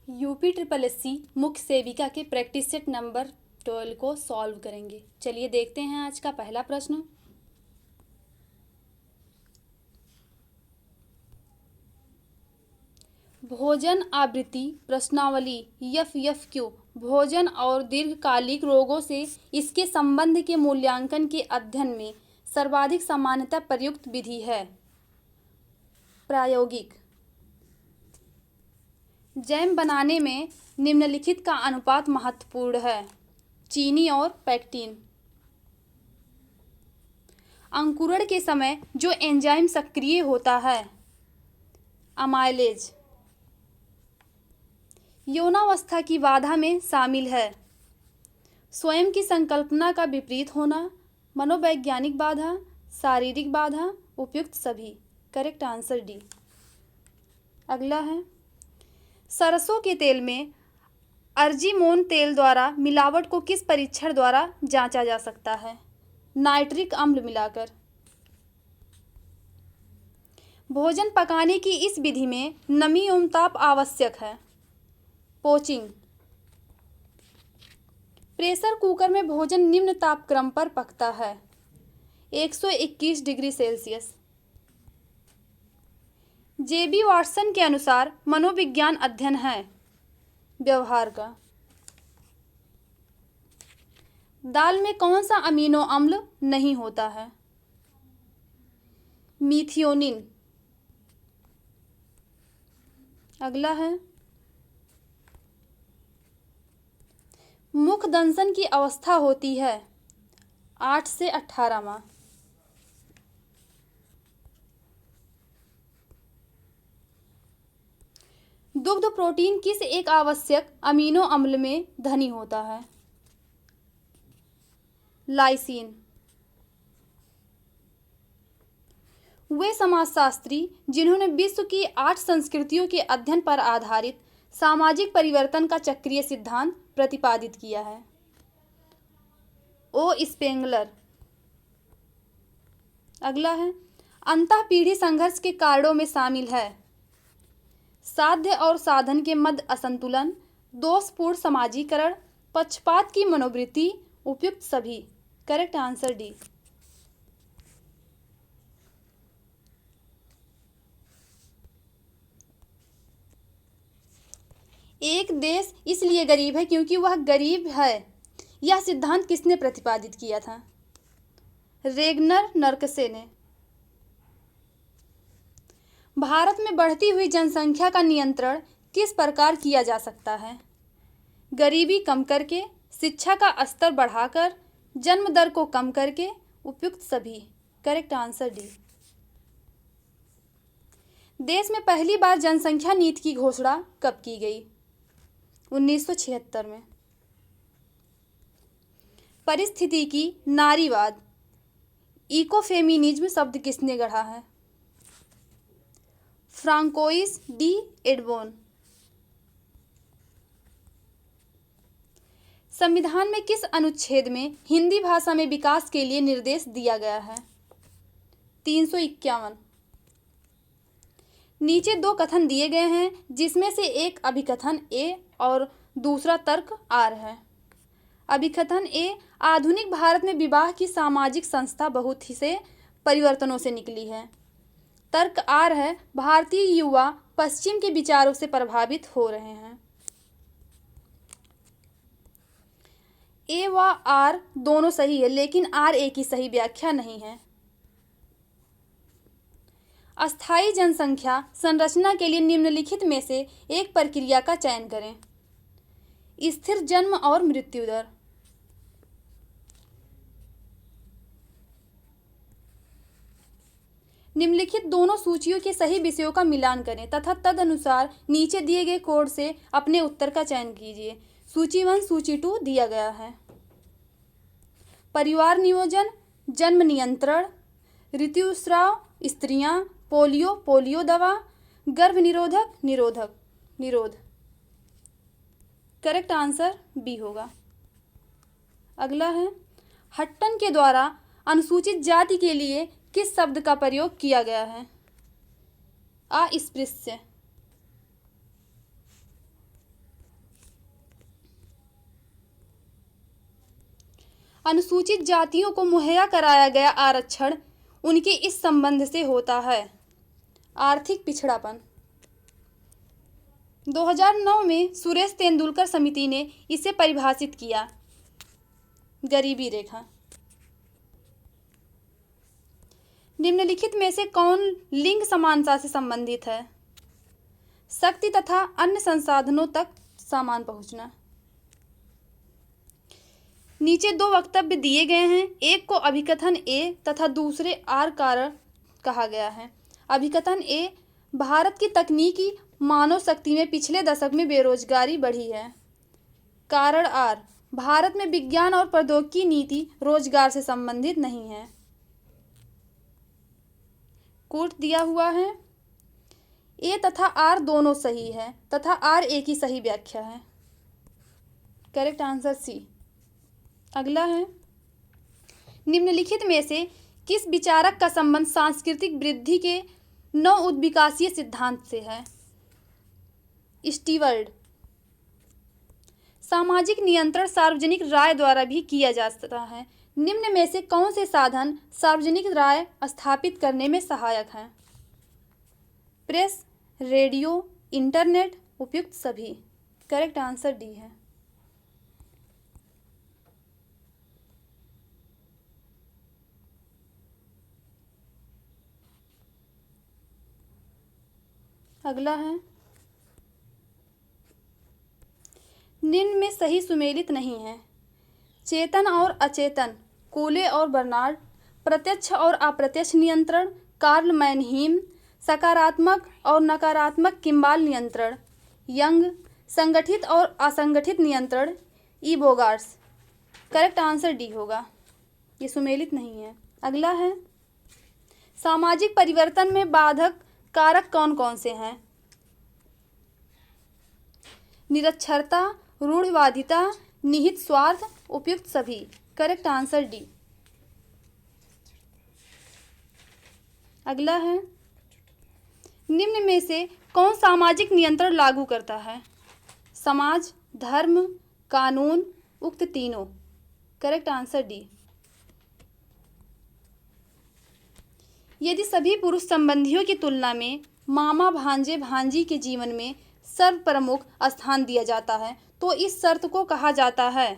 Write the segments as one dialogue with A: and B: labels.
A: UP triple SC मुख्य सेविका के प्रैक्टिस सेट नंबर 12 को सॉल्व करेंगे। चलिए देखते हैं आज का पहला प्रश्न। भोजन आवृत्ति प्रश्नावली FFQ भोजन और दीर्घकालिक रोगों से इसके संबंध के मूल्यांकन के अध्ययन में सर्वाधिक सामान्यतः प्रयुक्त विधि है। प्रायोगिक जैम बनाने में निम्नलिखित का अनुपात महत्वपूर्ण है। चीनी और पैक्टिन। अंकुरण के समय जो एंजाइम सक्रिय होता है। अमाइलेज। यौनावस्था की बाधा में शामिल है। स्वयं की संकल्पना का विपरीत होना, मनोवैज्ञानिक बाधा, शारीरिक बाधा, उपयुक्त सभी। Correct answer D. अगला है सरसों के तेल में अर्जिमोन तेल द्वारा मिलावट को किस परीक्षण द्वारा जांचा जा सकता है। नाइट्रिक अम्ल मिलाकर। भोजन पकाने की इस विधि में नमी एवं ताप आवश्यक है। पोचिंग। प्रेशर कुकर में भोजन निम्न तापक्रम पर पकता है 121 डिग्री सेल्सियस। जेबी वाटसन के अनुसार मनोविज्ञान अध्ययन है व्यवहार का। दाल में कौन सा अमीनो अम्ल नहीं होता है। मीथियोनिन। अगला है मुख दंशन की अवस्था होती है 8 से 18 माह। दुग्ध प्रोटीन किस एक आवश्यक अमीनो अम्ल में धनी होता है। लाइसीन। वे समाजशास्त्री जिन्होंने विश्व की 8 संस्कृतियों के अध्ययन पर आधारित सामाजिक परिवर्तन का चक्रीय सिद्धांत प्रतिपादित किया है। ओ स्पेंगलर। अगला है अंतःपीढ़ी संघर्ष के कारणों में शामिल है साध्य और साधन के मध्य असंतुलन, दोषपूर्ण समाजीकरण, पक्षपात की मनोवृत्ति, उपयुक्त सभी। Correct answer D. एक देश इसलिए गरीब है क्योंकि वह गरीब है, यह सिद्धांत किसने प्रतिपादित किया था। रेगनर नर्कसे ने। भारत में बढ़ती हुई जनसंख्या का नियंत्रण किस प्रकार किया जा सकता है। गरीबी कम करके, शिक्षा का स्तर बढ़ाकर, जन्म दर को कम करके, उपयुक्त सभी। Correct answer D. देश में पहली बार जनसंख्या नीति की घोषणा कब की गई। 1976 में। परिस्थितिकी नारीवाद इकोफेमिनिज्म शब्द किसने गढ़ा है। Francois de Eaubonne. संविधान में किस अनुच्छेद में हिंदी भाषा में विकास के लिए निर्देश दिया गया है। 351। नीचे 2 कथन दिए गए हैं जिसमें से एक अभिकथन ए और दूसरा तर्क आर है। अभिकथन ए आधुनिक भारत में विवाह की सामाजिक संस्था बहुत ही से परिवर्तनों से निकली है। तर्क आर है भारतीय युवा पश्चिम के विचारों से प्रभावित हो रहे हैं। ए व आर दोनों सही है लेकिन आर ए की सही व्याख्या नहीं है। अस्थायी जनसंख्या संरचना के लिए निम्नलिखित में से एक प्रक्रिया का चयन करें। स्थिर जन्म और मृत्यु दर। निम्नलिखित दोनों सूचियों के सही विषयों का मिलान करें तथा तदनुसार नीचे दिए गए कोड से अपने उत्तर का चयन कीजिए। सूची 1 सूची 2 दिया गया है। परिवार नियोजन, जन्म नियंत्रण, ऋतुस्राव, स्त्रियां, पोलियो दवा, गर्भ निरोध। करेक्ट आंसर बी होगा। अगला है हट्टन के द्वारा अनुसूचित जाति के लिए किस शब्द का प्रयोग किया गया है। अस्पृश्य। अनुसूचित जातियों को मुहैया कराया गया आरक्षण उनके इस संबंध से होता है। आर्थिक पिछड़ापन। 2009 में सुरेश तेंदुलकर समिति ने इसे परिभाषित किया। गरीबी रेखा। निम्नलिखित में से कौन लिंग समानता से संबंधित है? शक्ति तथा अन्य संसाधनों तक समान पहुंचना। नीचे दो वक्तव्य दिए गए हैं, एक को अभिकथन ए तथा दूसरे आर कारण कहा गया है। अभिकथन ए, भारत की तकनीकी मानव शक्ति में पिछले दशक में बेरोजगारी बढ़ी है। कारण आर, भारत में विज्ञान और प्रौद्योगिकी नीति रोजगार से संबंधित नहीं है। कोट दिया हुआ है, ए तथा आर दोनों सही है तथा आर ए की सही व्याख्या है। Correct answer C. अगला है, निम्नलिखित में से किस विचारक का संबंध सांस्कृतिक वृद्धि के नव उद्विकासीय सिद्धांत से है? स्टीवर्ड। सामाजिक नियंत्रण सार्वजनिक राय द्वारा भी किया जा सकता है। निम्न में से कौन से साधन सार्वजनिक राय स्थापित करने में सहायक हैं? प्रेस, रेडियो, इंटरनेट, उपयुक्त सभी। करेक्ट आंसर डी है। अगला है, निम्न में सही सुमेलित नहीं है। चेतन और अचेतन, कोले और बर्नार्ड। प्रत्यक्ष और अप्रत्यक्ष नियंत्रण, कार्ल मैनहीम। सकारात्मक और नकारात्मक किम्बाल नियंत्रण, यंग। संगठित और असंगठित नियंत्रण, ई बोगार्ट्स। करेक्ट आंसर डी होगा, ये सुमेलित नहीं है। अगला है, सामाजिक परिवर्तन में बाधक कारक कौन कौन से हैं? निरक्षरता, रूढ़िवादिता, निहित स्वार्थ, उपयुक्त सभी। Correct answer D. अगला है, निम्न में से कौन सामाजिक नियंत्रण लागू करता है? समाज, धर्म, कानून, उक्त तीनों। Correct answer D. यदि सभी पुरुष संबंधियों की तुलना में मामा भांजे भांजी के जीवन में सर्वप्रमुख स्थान दिया जाता है तो इस शर्त को कहा जाता है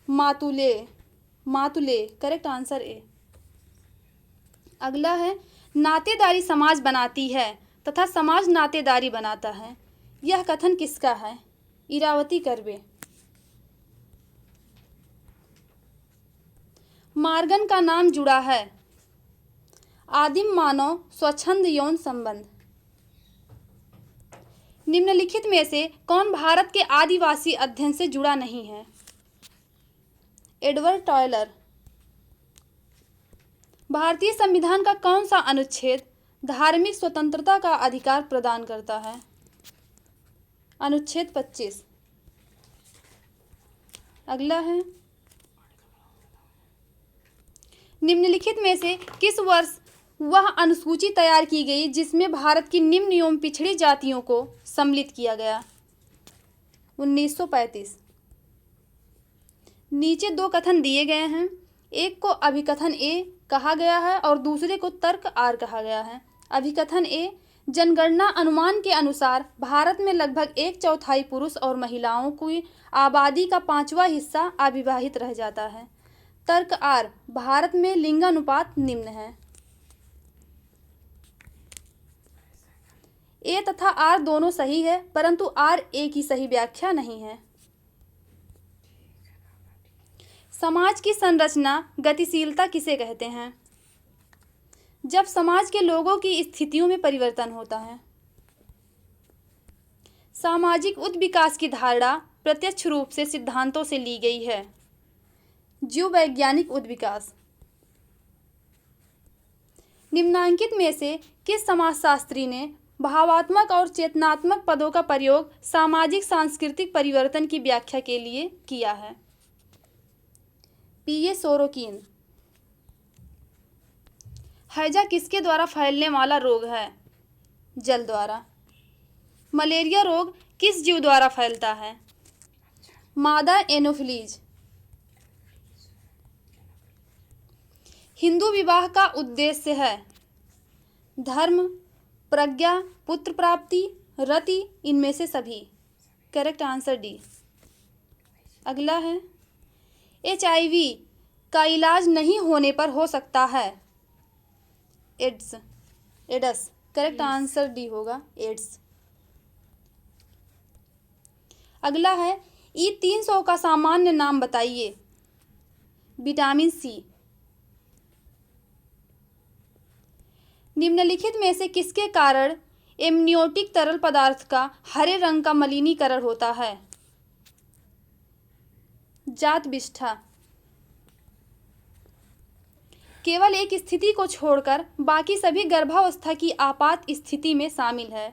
A: मातुले। मातुले। Correct answer A. अगला है, नातेदारी समाज बनाती है तथा समाज नातेदारी बनाता है। यह कथन किसका है? इरावती कर्वे। मार्गन का नाम जुड़ा है। आदिम मानव स्वच्छंद यौन संबंध। निम्नलिखित में से कौन भारत के आदिवासी अध्ययन से जुड़ा नहीं है? एडवर्ड टॉयलर। भारतीय संविधान का कौन सा अनुच्छेद धार्मिक स्वतंत्रता का अधिकार प्रदान करता है? अनुच्छेद 25। अगला है, निम्नलिखित में से किस वर्ष वह अनुसूची तैयार की गई जिसमें भारत की निम्न एवं पिछड़ी जातियों को सम्मिलित किया गया? 1935। नीचे दो कथन दिए गए हैं, एक को अभिकथन ए कहा गया है और दूसरे को तर्क आर कहा गया है। अभिकथन ए, जनगणना अनुमान के अनुसार भारत में लगभग 1/4 पुरुष और महिलाओं की आबादी का 5वां हिस्सा अविवाहित रह जाता है। तर्क आर, भारत में लिंगानुपात निम्न है। ए तथा आर दोनों सही है परंतु आर ए की सही व्याख्या नहीं है। समाज की संरचना गतिशीलता किसे कहते हैं? जब समाज के लोगों की स्थितियों में परिवर्तन होता है। सामाजिक उद्विकास की धारणा प्रत्यक्ष रूप से सिद्धांतों से ली गई है। जीववैज्ञानिक उद्विकास। निम्नांकित में से किस समाजशास्त्री ने भावात्मक और चेतनात्मक पदों का प्रयोग सामाजिक सांस्कृतिक परिवर्तन की व्याख्या के लिए किया है? पीए सोरोकिन। हैजा किसके द्वारा फैलने वाला रोग है? जल द्वारा। मलेरिया रोग किस जीव द्वारा फैलता है? मादा एनोफिलीज। हिंदू विवाह का उद्देश्य है धर्म, प्रज्ञा, पुत्र प्राप्ति, रति, इनमें से सभी। Correct answer D. अगला है HIV का इलाज नहीं होने पर हो सकता है एड्स। करेक्ट आंसर डी होगा, एड्स। अगला है E300 का सामान्य नाम बताइए। Vitamin C. निम्नलिखित में से किसके कारण एमनियोटिक तरल पदार्थ का हरे रंग का मलिनीकरण होता है? जात विष्ठा। केवल एक स्थिति को छोड़कर बाकी सभी गर्भावस्था की आपात स्थिति में शामिल है।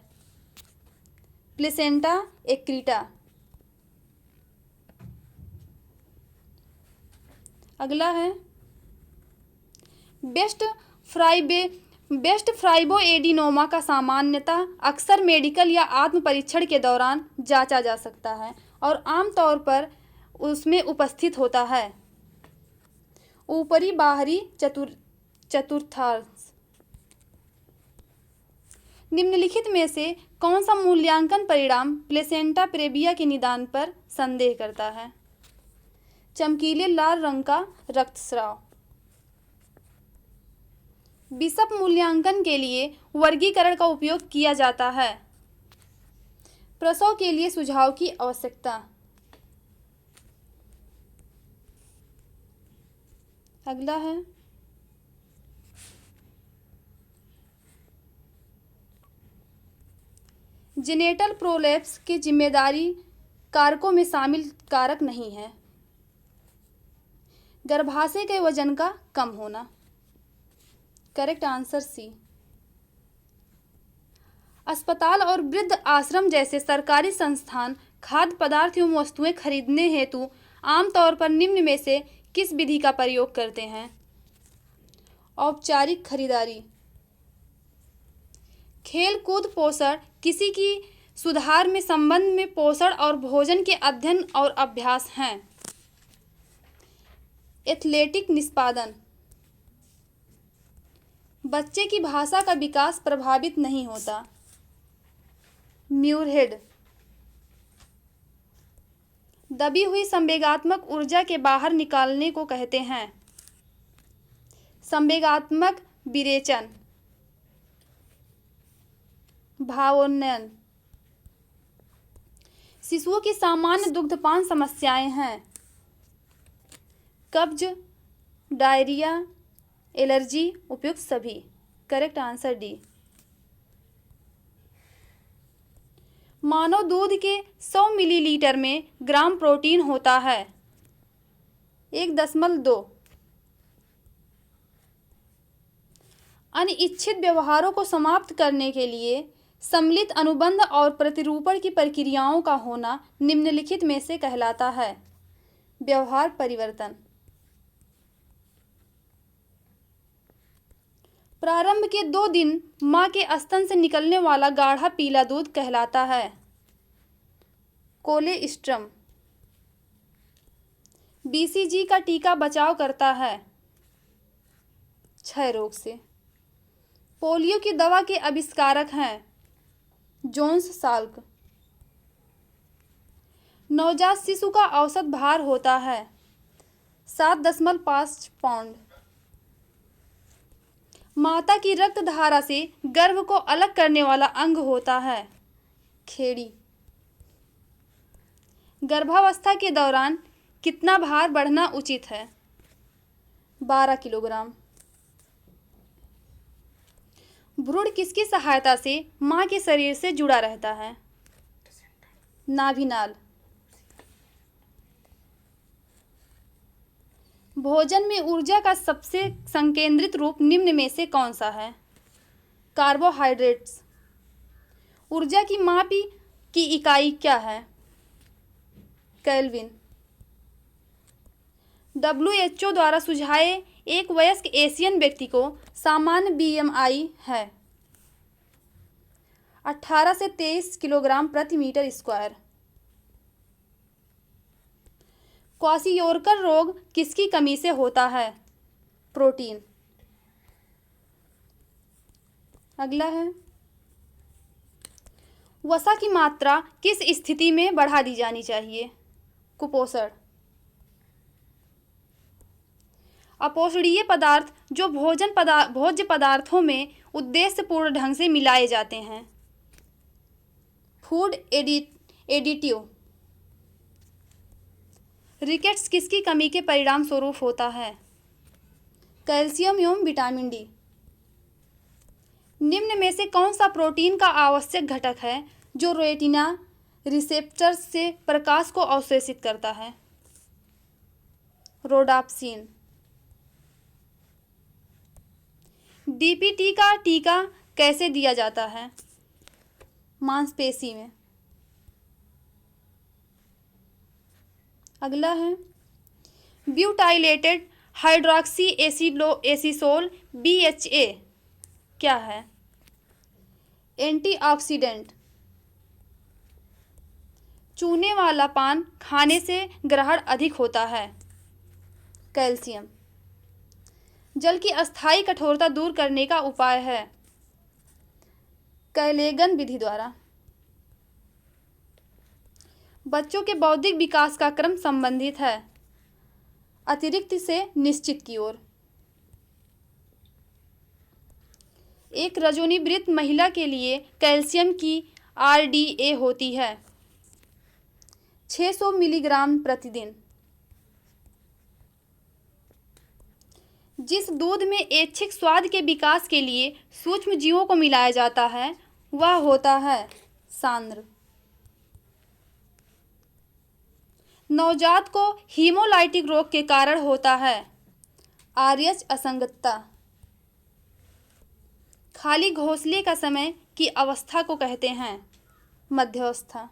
A: प्लेसेंटा एक्रीटा। अगला है बेस्ट फ्राइबोएडिनोमा का सामान्यतः अक्सर मेडिकल या आत्म परीक्षण के दौरान जांचा जा सकता है और आमतौर पर उसमें उपस्थित होता है ऊपरी बाहरी चतुर्थांश। निम्नलिखित में से कौन सा मूल्यांकन परिणाम प्लेसेंटा प्रेविया के निदान पर संदेह करता है? चमकीले लाल रंग का रक्तस्राव। बिशप मूल्यांकन के लिए वर्गीकरण का उपयोग किया जाता है। प्रसव के लिए सुझाव की आवश्यकता। अगला है जेनेटल प्रोलैप्स की जिम्मेदारी कारकों में शामिल कारक नहीं है। गर्भाशय के वजन का कम होना। Correct answer C. अस्पताल और वृद्ध आश्रम जैसे सरकारी संस्थान खाद्य पदार्थ एवं वस्तुएं खरीदने हेतु आमतौर पर निम्न में से किस विधि का प्रयोग करते हैं? औपचारिक खरीदारी। खेल कूद पोषण किसी की सुधार में संबंध में पोषण और भोजन के अध्ययन और अभ्यास हैं। एथलेटिक निष्पादन। बच्चे की भाषा का विकास प्रभावित नहीं होता। म्यूरहेड। दबी हुई संवेगात्मक ऊर्जा के बाहर निकालने को कहते हैं संवेगात्मक विरेचन, भावोन्नयन। शिशुओं की सामान्य दुग्धपान समस्याएं हैं कब्ज, डायरिया, एलर्जी, उपयुक्त सभी। Correct answer D. मानव दूध के 100 मिलीलीटर में ग्राम प्रोटीन होता है 1.2। अनिच्छित व्यवहारों को समाप्त करने के लिए सम्मिलित अनुबंध और प्रतिरूपण की प्रक्रियाओं का होना निम्नलिखित में से कहलाता है व्यवहार परिवर्तन। प्रारंभ के 2 दिन मां के स्तन से निकलने वाला गाढ़ा पीला दूध कहलाता है कोलेस्ट्रम। BCG का टीका बचाव करता है क्षय रोग से। पोलियो की दवा के आविष्कारक हैं जोन्स साल्क। नवजात शिशु का औसत भार होता है 7.5 पाउंड। माता की रक्त धारा से गर्भ को अलग करने वाला अंग होता है खेड़ी। गर्भावस्था के दौरान कितना भार बढ़ना उचित है? 12 किलोग्राम। भ्रूण किसकी सहायता से मां के शरीर से जुड़ा रहता है? नाभिनाल। भोजन में ऊर्जा का सबसे संकेंद्रित रूप निम्न में से कौन सा है? कार्बोहाइड्रेट्स। ऊर्जा की मापी की इकाई क्या है? केल्विन। WHO द्वारा सुझाए एक वयस्क एशियन व्यक्ति को सामान्य BMI है 18 से 23 किलोग्राम प्रति मीटर स्क्वायर। क्वाशियोरकर रोग किसकी कमी से होता है? प्रोटीन। अगला है, वसा की मात्रा किस स्थिति में बढ़ा दी जानी चाहिए? कुपोषण। अपोषणीय पदार्थ जो भोज्य पदार्थों में उद्देश्यपूर्ण ढंग से मिलाए जाते हैं। Food additive. रिकेट्स किसकी कमी के परिणाम स्वरूप होता है? कैल्शियम एवं विटामिन डी। निम्न में से कौन सा प्रोटीन का आवश्यक घटक है जो रेटिना रिसेप्टर्स से प्रकाश को अवशोषित करता है? रोडाप्सिन। डीपीटी का टीका कैसे दिया जाता है? मांसपेशी में। अगला है, ब्यूटाइलेटेड हाइड्रोक्सी एसिसोल BHA क्या है? एंटीऑक्सीडेंट। चूने वाला पान खाने से ग्रहण अधिक होता है। कैल्शियम। जल की अस्थायी कठोरता दूर करने का उपाय है। कैलेगन विधि द्वारा। बच्चों के बौद्धिक विकास का क्रम संबंधित है अतिरिक्त से निश्चित की ओर। एक रजोनिवृत्त महिला के लिए कैल्शियम की RDA होती है 600 मिलीग्राम प्रतिदिन। जिस दूध में ऐच्छिक स्वाद के विकास के लिए सूक्ष्म जीवों को मिलाया जाता है वह होता है सांद्र। नवजात को हीमोलाइटिक रोग के कारण होता है RH असंगतता। खाली घोंसले का समय की अवस्था को कहते हैं मध्यावस्था।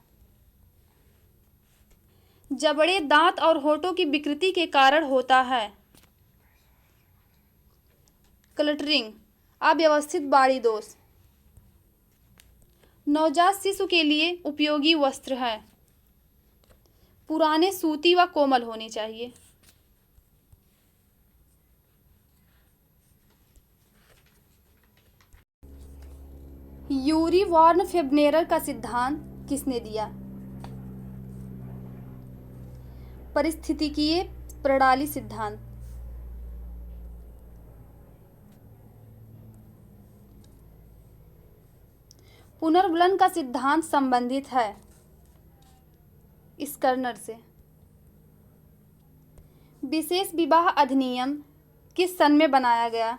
A: जबड़े दांत और होठों की विकृति के कारण होता है क्लटरिंग अव्यवस्थित बाड़ी दोष। नवजात शिशु के लिए उपयोगी वस्त्र है पुराने सूती व कोमल होने चाहिए। यूरी वॉर्न फेबनेरर का सिद्धांत किसने दिया? परिस्थितिकीय प्रणाली सिद्धांत। पुनर्वलन का सिद्धांत संबंधित है स्कर्नर से। विशेष विवाह अधिनियम किस सन में बनाया गया?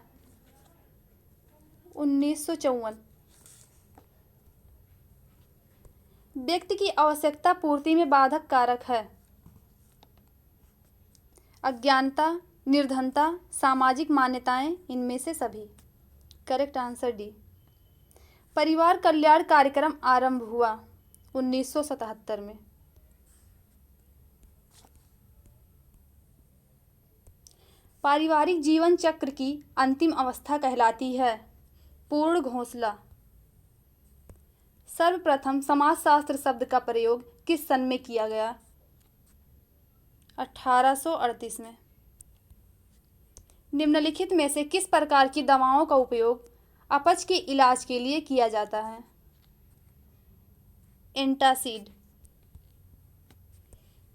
A: 1954। व्यक्ति की आवश्यकता पूर्ति में बाधक कारक है अज्ञानता, निर्धनता, सामाजिक मान्यताएं, इनमें से सभी। Correct answer D. परिवार कल्याण कार्यक्रम आरंभ हुआ 1977 में। पारिवारिक जीवन चक्र की अंतिम अवस्था कहलाती है पूर्ण घोंसला। सर्वप्रथम समाजशास्त्र शब्द का प्रयोग किस सन में किया गया? 1838 में। निम्नलिखित में से किस प्रकार की दवाओं का उपयोग अपच के इलाज के लिए किया जाता है? एंटासिड।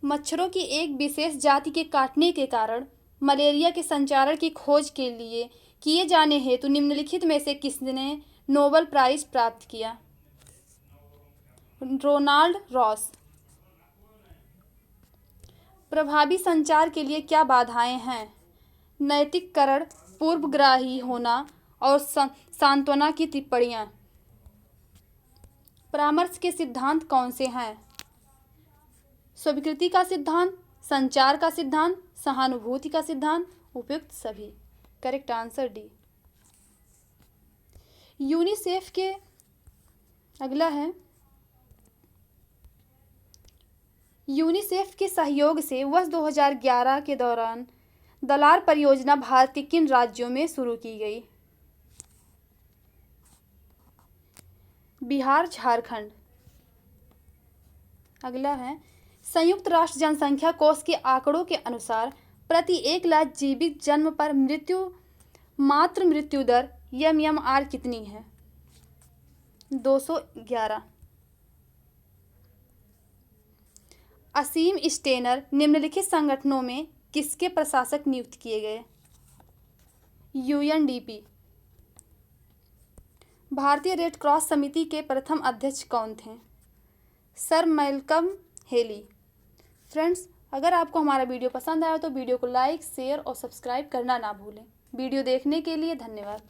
A: मच्छरों की एक विशेष जाति के काटने के कारण मलेरिया के संचारण की खोज के लिए किए जाने हेतु निम्नलिखित में से किसने नोबेल प्राइज प्राप्त किया? Ronald Ross. प्रभावी संचार के लिए क्या बाधाएं हैं? नैतिककरण, पूर्वग्राही होना और सांत्वना की टिप्पणियां। परामर्श के सिद्धांत कौन से हैं? स्वीकृति का सिद्धांत, संचार का सिद्धांत, सहानुभूति का सिद्धांत, उपयुक्त सभी। Correct answer D. यूनिसेफ के अगला है, यूनिसेफ के सहयोग से वर्ष 2011 के दौरान दलार परियोजना भारत के किन राज्यों में शुरू की गई? बिहार, झारखंड। अगला है, संयुक्त राष्ट्र जनसंख्या कोष के आंकड़ों के अनुसार प्रति 1 लाख जीवित जन्म पर मातृ मृत्यु दर MMR कितनी है? 211। असीम स्टेनर निम्नलिखित संगठनों में किसके प्रशासक नियुक्त किए गए? यूएनडीपी। भारतीय रेड क्रॉस समिति के प्रथम अध्यक्ष कौन थे? Sir Malcolm heli. फ्रेंड्स, अगर आपको हमारा वीडियो पसंद आया तो वीडियो को लाइक, शेयर और सब्सक्राइब करना ना भूलें। वीडियो देखने के लिए धन्यवाद।